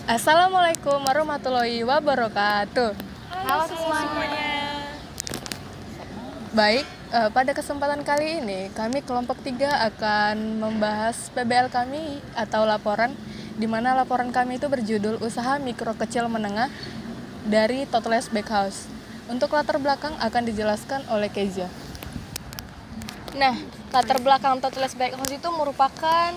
Assalamualaikum warahmatullahi wabarakatuh. Halo semuanya. Baik, pada kesempatan kali ini kami kelompok 3 akan membahas PBL kami atau laporan, di mana laporan kami itu berjudul Usaha Mikro Kecil Menengah dari Totles Bakehouse. Untuk latar belakang akan dijelaskan oleh Keza. Nah, latar belakang Totles Bakehouse itu merupakan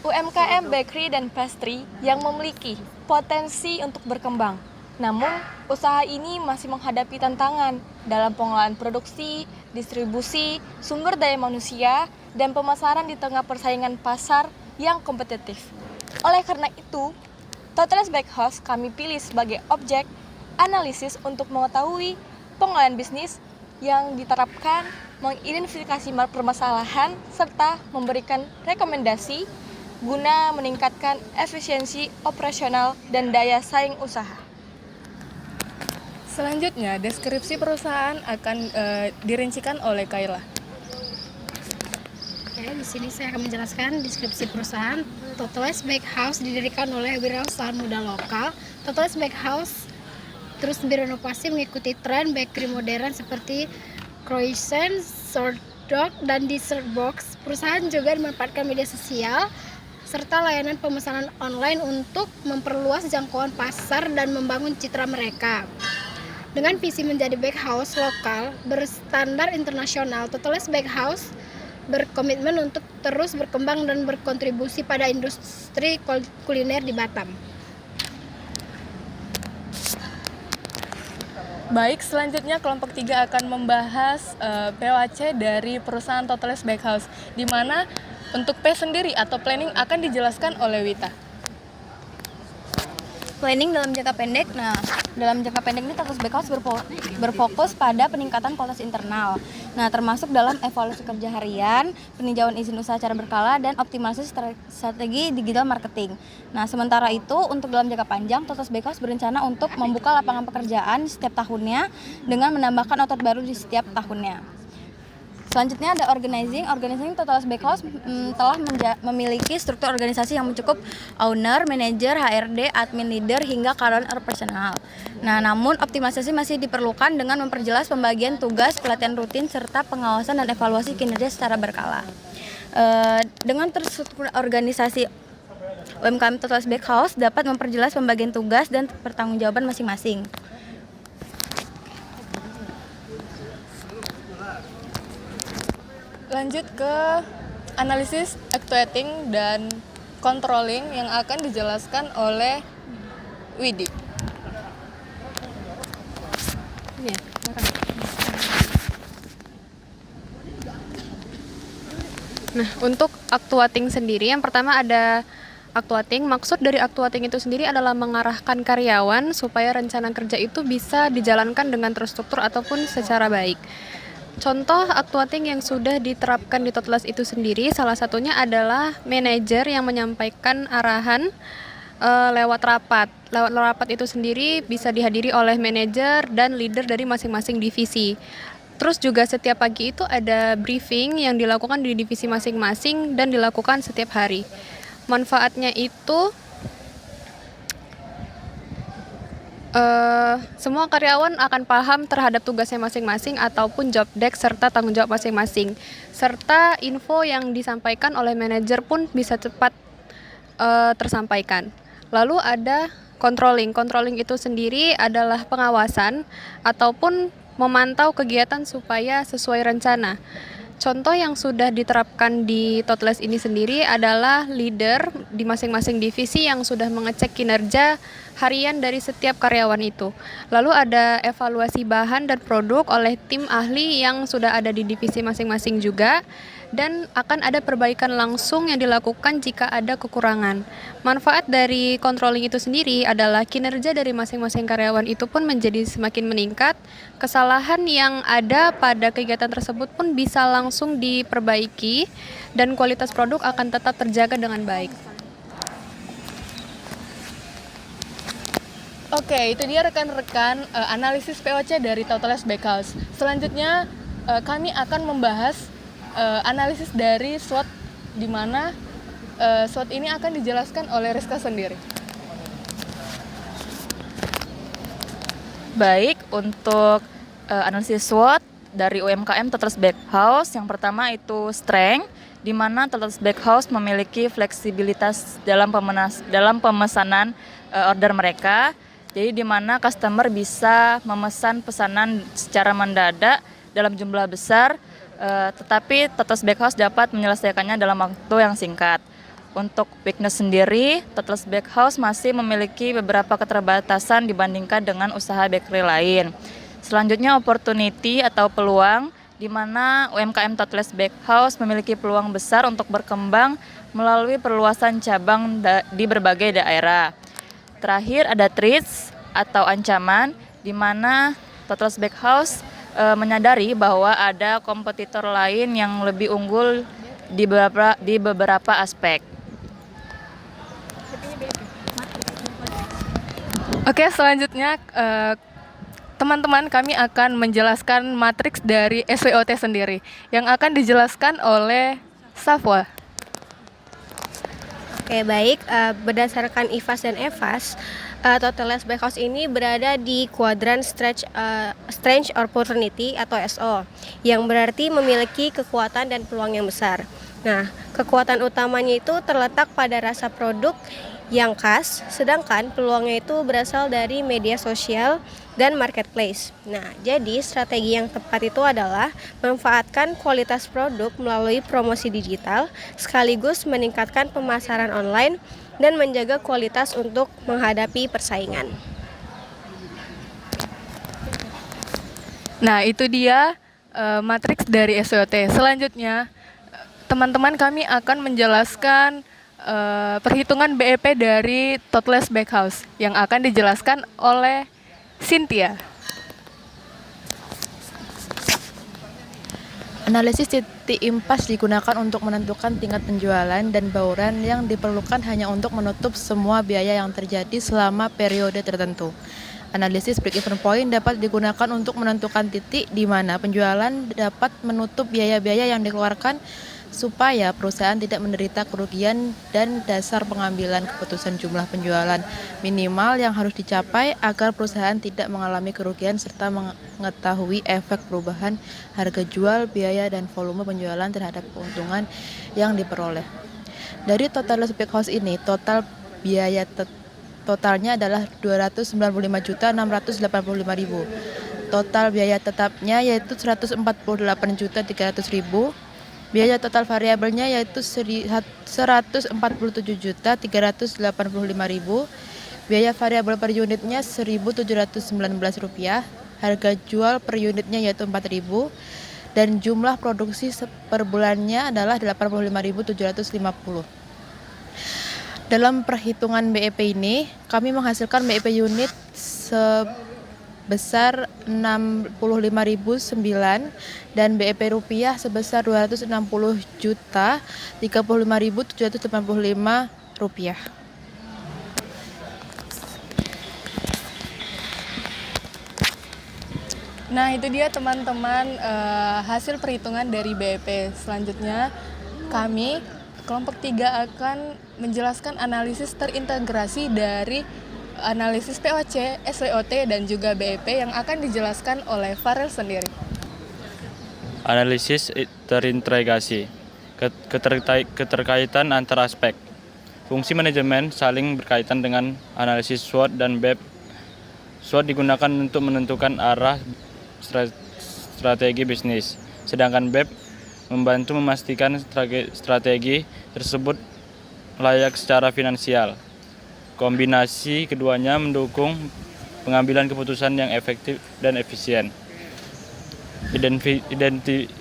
UMKM bakery dan pastry yang memiliki potensi untuk berkembang. Namun, usaha ini masih menghadapi tantangan dalam pengelolaan produksi, distribusi, sumber daya manusia, dan pemasaran di tengah persaingan pasar yang kompetitif. Oleh karena itu, Totles Bakehouse kami pilih sebagai objek analisis untuk mengetahui pengelolaan bisnis yang diterapkan, mengidentifikasi permasalahan, serta memberikan rekomendasi guna meningkatkan efisiensi operasional dan daya saing usaha. Selanjutnya, deskripsi perusahaan akan dirincikan oleh Kayla. Oke, di sini saya akan menjelaskan deskripsi perusahaan. Totles Bakehouse didirikan oleh wirausaha muda lokal. Totles Bakehouse terus berinovasi mengikuti tren bakery modern seperti croissant, sourdough, dan dessert box. Perusahaan juga memanfaatkan media sosial serta layanan pemesanan online untuk memperluas jangkauan pasar dan membangun citra mereka. Dengan visi menjadi bakehouse lokal berstandar internasional, Totles Bakehouse berkomitmen untuk terus berkembang dan berkontribusi pada industri kuliner di Batam. Baik, selanjutnya kelompok 3 akan membahas POAC dari perusahaan Totles Bakehouse, di mana untuk P sendiri atau planning akan dijelaskan oleh Wita. Planning dalam jangka pendek. Nah, dalam jangka pendek ini Totles Bakehouse berfokus pada peningkatan kualitas internal. Nah, termasuk dalam evaluasi kerja harian, peninjauan izin usaha secara berkala, dan optimalisasi strategi digital marketing. Nah, sementara itu untuk dalam jangka panjang, Totles Bakehouse berencana untuk membuka lapangan pekerjaan setiap tahunnya dengan menambahkan outlet baru di setiap tahunnya. Selanjutnya ada organizing. Totles Bakehouse telah memiliki struktur organisasi yang mencakup owner, manager, HRD, admin leader, hingga karyawan operasional. Nah, namun optimalisasi masih diperlukan dengan memperjelas pembagian tugas, pelatihan rutin, serta pengawasan dan evaluasi kinerja secara berkala. Dengan terstruktur organisasi, UMKM Totles Bakehouse dapat memperjelas pembagian tugas dan pertanggungjawaban masing-masing. Lanjut ke analisis, actuating, dan controlling yang akan dijelaskan oleh Widi. Nah, untuk actuating sendiri, yang pertama ada actuating. Maksud dari actuating itu sendiri adalah mengarahkan karyawan supaya rencana kerja itu bisa dijalankan dengan terstruktur ataupun secara baik. Contoh actuating yang sudah diterapkan di Totles itu sendiri, salah satunya adalah manajer yang menyampaikan arahan lewat rapat. Lewat rapat itu sendiri bisa dihadiri oleh manajer dan leader dari masing-masing divisi. Terus juga setiap pagi itu ada briefing yang dilakukan di divisi masing-masing dan dilakukan setiap hari. Manfaatnya itu semua karyawan akan paham terhadap tugasnya masing-masing ataupun job desk serta tanggung jawab masing-masing. Serta info yang disampaikan oleh manajer pun bisa cepat tersampaikan. Lalu ada controlling. Controlling itu sendiri adalah pengawasan ataupun memantau kegiatan supaya sesuai rencana. Contoh yang sudah diterapkan di Totles ini sendiri adalah leader di masing-masing divisi yang sudah mengecek kinerja harian dari setiap karyawan itu. Lalu ada evaluasi bahan dan produk oleh tim ahli yang sudah ada di divisi masing-masing juga, dan akan ada perbaikan langsung yang dilakukan jika ada kekurangan. Manfaat dari controlling itu sendiri adalah kinerja dari masing-masing karyawan itu pun menjadi semakin meningkat. Kesalahan yang ada pada kegiatan tersebut pun bisa langsung diperbaiki dan kualitas produk akan tetap terjaga dengan baik. Oke, itu dia rekan-rekan analisis POC dari Totles Bakehouse. Selanjutnya kami akan membahas analisis dari SWOT, di mana SWOT ini akan dijelaskan oleh Rizka sendiri. Baik, untuk analisis SWOT dari UMKM Total Bakehouse, yang pertama itu strength, di mana Total Bakehouse memiliki fleksibilitas dalam pemesanan order mereka. Jadi di mana customer bisa memesan pesanan secara mendadak dalam jumlah besar, tetapi Total Bakehouse dapat menyelesaikannya dalam waktu yang singkat. Untuk weakness sendiri, Total Bakehouse masih memiliki beberapa keterbatasan dibandingkan dengan usaha bakery lain. Selanjutnya opportunity atau peluang, di mana UMKM Total Bakehouse memiliki peluang besar untuk berkembang melalui perluasan cabang di berbagai daerah. Terakhir ada threats atau ancaman, di mana Total Bakehouse menyadari bahwa ada kompetitor lain yang lebih unggul di beberapa aspek. Oke, selanjutnya teman-teman kami akan menjelaskan matriks dari SWOT sendiri yang akan dijelaskan oleh Safwa. Oke, baik. Berdasarkan IFAS dan EVAS, Total Bakehouse ini berada di kuadran Strength Opportunity atau SO, yang berarti memiliki kekuatan dan peluang yang besar. Nah, kekuatan utamanya itu terletak pada rasa produk yang khas, sedangkan peluangnya itu berasal dari media sosial dan marketplace. Nah, jadi strategi yang tepat itu adalah memanfaatkan kualitas produk melalui promosi digital, sekaligus meningkatkan pemasaran online dan menjaga kualitas untuk menghadapi persaingan. Nah, itu dia matriks dari SWOT. Selanjutnya, teman-teman kami akan menjelaskan perhitungan BEP dari Total Bakehouse yang akan dijelaskan oleh Cynthia. Analisis titik impas digunakan untuk menentukan tingkat penjualan dan bauran yang diperlukan hanya untuk menutup semua biaya yang terjadi selama periode tertentu. Analisis break-even point dapat digunakan untuk menentukan titik di mana penjualan dapat menutup biaya-biaya yang dikeluarkan supaya perusahaan tidak menderita kerugian, dan dasar pengambilan keputusan jumlah penjualan minimal yang harus dicapai agar perusahaan tidak mengalami kerugian, serta mengetahui efek perubahan harga jual, biaya, dan volume penjualan terhadap keuntungan yang diperoleh. Dari Total Bakehouse ini, total biaya totalnya adalah 295.685.000. Total biaya tetapnya yaitu 148.300.000. Biaya total variabelnya yaitu 147.385.000. Biaya variabel per unitnya Rp1.719. Harga jual per unitnya yaitu Rp4.000. Dan jumlah produksi per bulannya adalah 85.750. Dalam perhitungan BEP ini, kami menghasilkan BEP unit sebesar 65.009 dan BEP rupiah sebesar 260.035.785 rupiah. Nah, itu dia teman-teman hasil perhitungan dari BEP. Selanjutnya kami kelompok 3 akan menjelaskan analisis terintegrasi dari analisis POC, SWOT, dan juga BEP yang akan dijelaskan oleh Farel sendiri. Analisis terintegrasi, keterkaitan antar aspek. Fungsi manajemen saling berkaitan dengan analisis SWOT dan BEP. SWOT digunakan untuk menentukan arah strategi bisnis, sedangkan BEP membantu memastikan strategi tersebut layak secara finansial. Kombinasi keduanya mendukung pengambilan keputusan yang efektif dan efisien.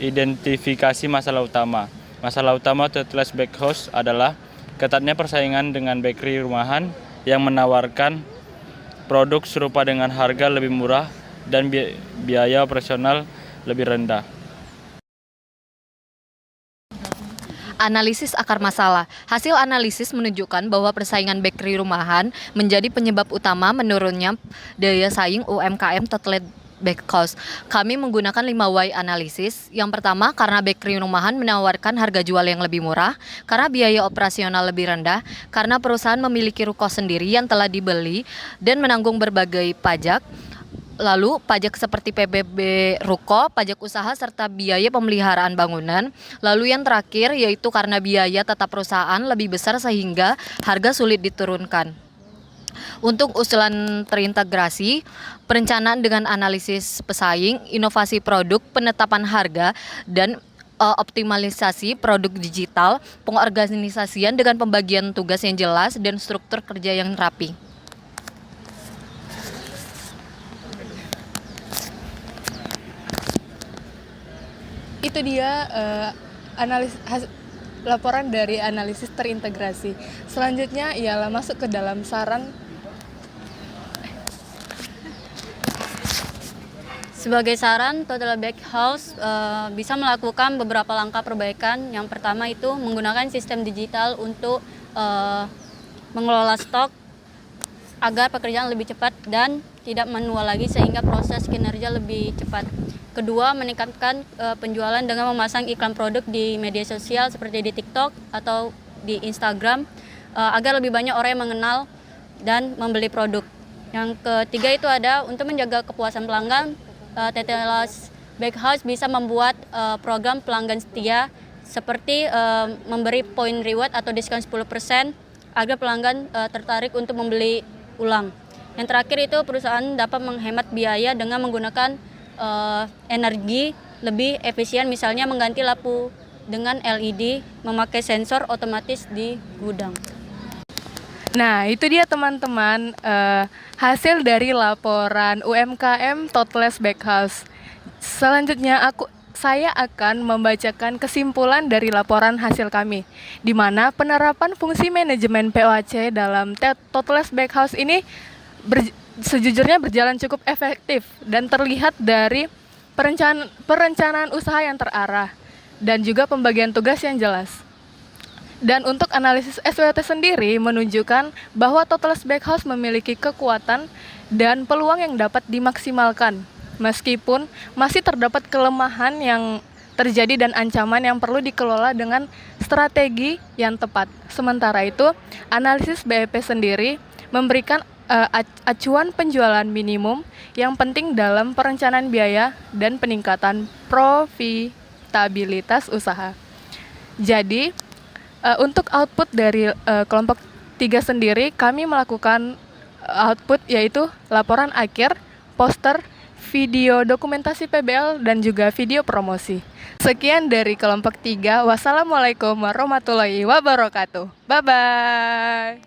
Identifikasi masalah utama. Masalah utama Total Bakehouse adalah ketatnya persaingan dengan bakery rumahan yang menawarkan produk serupa dengan harga lebih murah dan biaya operasional lebih rendah. Analisis akar masalah. Hasil analisis menunjukkan bahwa persaingan bakery rumahan menjadi penyebab utama menurunnya daya saing UMKM Total Bakehouse. Kami menggunakan 5 why analisis. Yang pertama, karena bakery rumahan menawarkan harga jual yang lebih murah, karena biaya operasional lebih rendah, karena perusahaan memiliki ruko sendiri yang telah dibeli dan menanggung berbagai pajak, Lalu pajak seperti PBB ruko, pajak usaha serta biaya pemeliharaan bangunan. Lalu yang terakhir yaitu karena biaya tetap perusahaan lebih besar sehingga harga sulit diturunkan. Untuk usulan terintegrasi, perencanaan dengan analisis pesaing, inovasi produk, penetapan harga, dan optimalisasi produk digital, pengorganisasian dengan pembagian tugas yang jelas, dan struktur kerja yang rapi. Itu dia laporan dari analisis terintegrasi. Selanjutnya ialah masuk ke dalam saran. Sebagai saran, Total Bake House bisa melakukan beberapa langkah perbaikan. Yang pertama itu menggunakan sistem digital untuk mengelola stok agar pekerjaan lebih cepat dan tidak manual lagi sehingga proses kinerja lebih cepat. Kedua, meningkatkan penjualan dengan memasang iklan produk di media sosial seperti di TikTok atau di Instagram agar lebih banyak orang yang mengenal dan membeli produk. Yang ketiga itu ada untuk menjaga kepuasan pelanggan, Total Bake House bisa membuat program pelanggan setia seperti memberi poin reward atau diskon 10% agar pelanggan tertarik untuk membeli ulang. Yang terakhir itu perusahaan dapat menghemat biaya dengan menggunakan energi lebih efisien, misalnya mengganti lampu dengan LED, memakai sensor otomatis di gudang. Nah, itu dia teman-teman hasil dari laporan UMKM Totless Bakehouse. Selanjutnya saya akan membacakan kesimpulan dari laporan hasil kami, di mana penerapan fungsi manajemen POAC dalam Totless Bakehouse ini sejujurnya berjalan cukup efektif dan terlihat dari perencanaan usaha yang terarah dan juga pembagian tugas yang jelas. Dan untuk analisis SWT sendiri menunjukkan bahwa Totless Bakehouse memiliki kekuatan dan peluang yang dapat dimaksimalkan, meskipun masih terdapat kelemahan yang terjadi dan ancaman yang perlu dikelola dengan strategi yang tepat. Sementara itu, analisis BEP sendiri memberikan acuan penjualan minimum yang penting dalam perencanaan biaya dan peningkatan profitabilitas usaha. Jadi, untuk output dari kelompok 3 sendiri, kami melakukan output yaitu laporan akhir, poster, video dokumentasi PBL, dan juga video promosi. Sekian dari kelompok 3. Wassalamualaikum warahmatullahi wabarakatuh. Bye-bye.